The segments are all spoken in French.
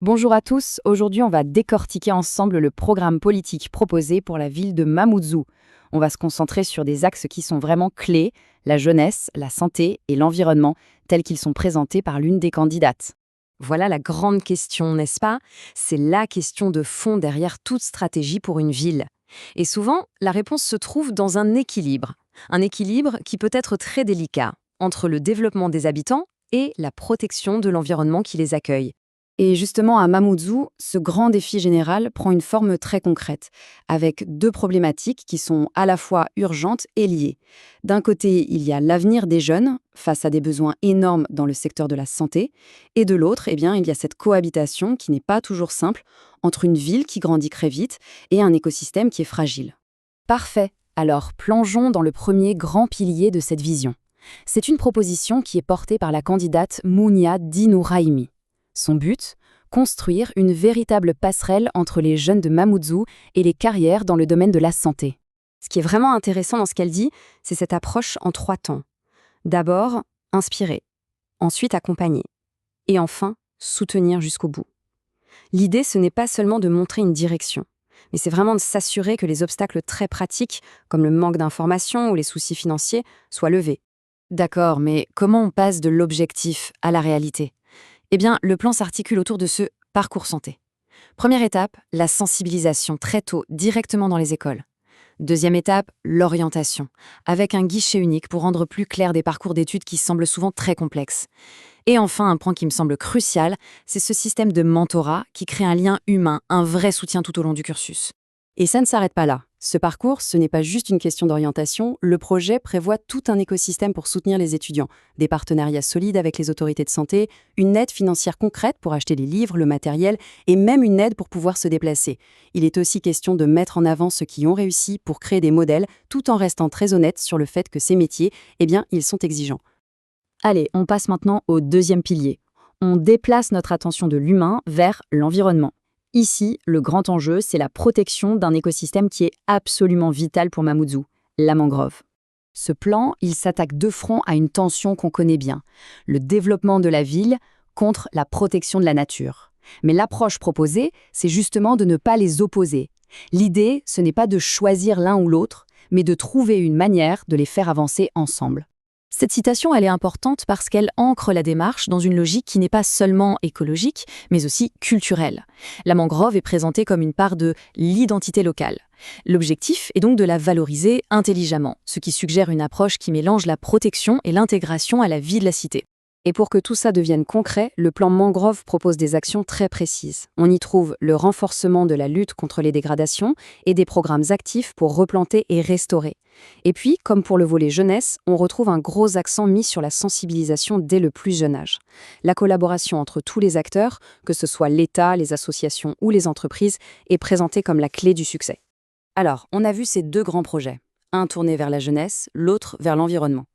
Bonjour à tous, aujourd'hui on va décortiquer ensemble le programme politique proposé pour la ville de Mamoudzou. On va se concentrer sur des axes qui sont vraiment clés, la jeunesse, la santé et l'environnement, tels qu'ils sont présentés par l'une des candidates. Voilà la grande question, n'est-ce pas? C'est la question de fond derrière toute stratégie pour une ville. Et souvent, la réponse se trouve dans un équilibre. Un équilibre qui peut être très délicat entre le développement des habitants et la protection de l'environnement qui les accueille. Et justement, à Mamoudzou, ce grand défi général prend une forme très concrète, avec deux problématiques qui sont à la fois urgentes et liées. D'un côté, il y a l'avenir des jeunes, face à des besoins énormes dans le secteur de la santé, et de l'autre, il y a cette cohabitation qui n'est pas toujours simple entre une ville qui grandit très vite et un écosystème qui est fragile. Parfait. Alors, plongeons dans le premier grand pilier de cette vision. C'est une proposition qui est portée par la candidate Mounia Dinouraimi. Son but, construire une véritable passerelle entre les jeunes de Mamoudzou et les carrières dans le domaine de la santé. Ce qui est vraiment intéressant dans ce qu'elle dit, c'est cette approche en 3 temps. D'abord, inspirer, ensuite accompagner, et enfin, soutenir jusqu'au bout. L'idée, ce n'est pas seulement de montrer une direction, mais c'est vraiment de s'assurer que les obstacles très pratiques, comme le manque d'informations ou les soucis financiers, soient levés. D'accord, mais comment on passe de l'objectif à la réalité? Eh bien, le plan s'articule autour de ce parcours santé. Première étape, la sensibilisation très tôt, directement dans les écoles. Deuxième étape, l'orientation, avec un guichet unique pour rendre plus clair des parcours d'études qui semblent souvent très complexes. Et enfin, un point qui me semble crucial, c'est ce système de mentorat qui crée un lien humain, un vrai soutien tout au long du cursus. Et ça ne s'arrête pas là. Ce parcours, ce n'est pas juste une question d'orientation, le projet prévoit tout un écosystème pour soutenir les étudiants, des partenariats solides avec les autorités de santé, une aide financière concrète pour acheter les livres, le matériel et même une aide pour pouvoir se déplacer. Il est aussi question de mettre en avant ceux qui ont réussi pour créer des modèles tout en restant très honnête sur le fait que ces métiers, ils sont exigeants. Allez, on passe maintenant au deuxième pilier. On déplace notre attention de l'humain vers l'environnement. Ici, le grand enjeu, c'est la protection d'un écosystème qui est absolument vital pour Mamoudzou, la mangrove. Ce plan, il s'attaque de front à une tension qu'on connaît bien, le développement de la ville contre la protection de la nature. Mais l'approche proposée, c'est justement de ne pas les opposer. L'idée, ce n'est pas de choisir l'un ou l'autre, mais de trouver une manière de les faire avancer ensemble. Cette citation, elle est importante parce qu'elle ancre la démarche dans une logique qui n'est pas seulement écologique, mais aussi culturelle. La mangrove est présentée comme une part de l'identité locale. L'objectif est donc de la valoriser intelligemment, ce qui suggère une approche qui mélange la protection et l'intégration à la vie de la cité. Et pour que tout ça devienne concret, le plan Mangrove propose des actions très précises. On y trouve le renforcement de la lutte contre les dégradations et des programmes actifs pour replanter et restaurer. Et puis, comme pour le volet jeunesse, on retrouve un gros accent mis sur la sensibilisation dès le plus jeune âge. La collaboration entre tous les acteurs, que ce soit l'État, les associations ou les entreprises, est présentée comme la clé du succès. Alors, on a vu ces deux grands projets, un tourné vers la jeunesse, l'autre vers l'environnement.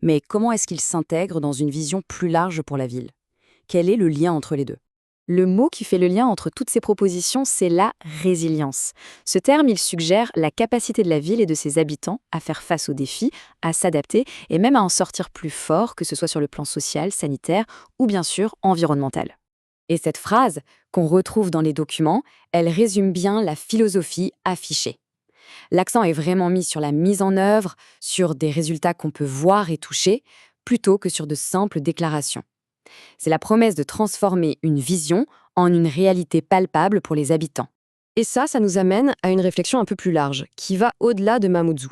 Mais comment est-ce qu'ils s'intègrent dans une vision plus large pour la ville? Quel est le lien entre les deux? Le mot qui fait le lien entre toutes ces propositions, c'est la résilience. Ce terme, il suggère la capacité de la ville et de ses habitants à faire face aux défis, à s'adapter et même à en sortir plus fort, que ce soit sur le plan social, sanitaire ou bien sûr environnemental. Et cette phrase, qu'on retrouve dans les documents, elle résume bien la philosophie affichée. L'accent est vraiment mis sur la mise en œuvre, sur des résultats qu'on peut voir et toucher, plutôt que sur de simples déclarations. C'est la promesse de transformer une vision en une réalité palpable pour les habitants. Et ça nous amène à une réflexion un peu plus large, qui va au-delà de Mamoudzou.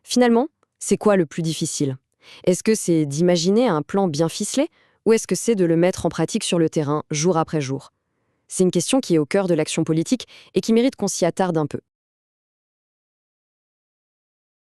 Finalement, c'est quoi le plus difficile? Est-ce que c'est d'imaginer un plan bien ficelé, ou est-ce que c'est de le mettre en pratique sur le terrain, jour après jour? C'est une question qui est au cœur de l'action politique et qui mérite qu'on s'y attarde un peu.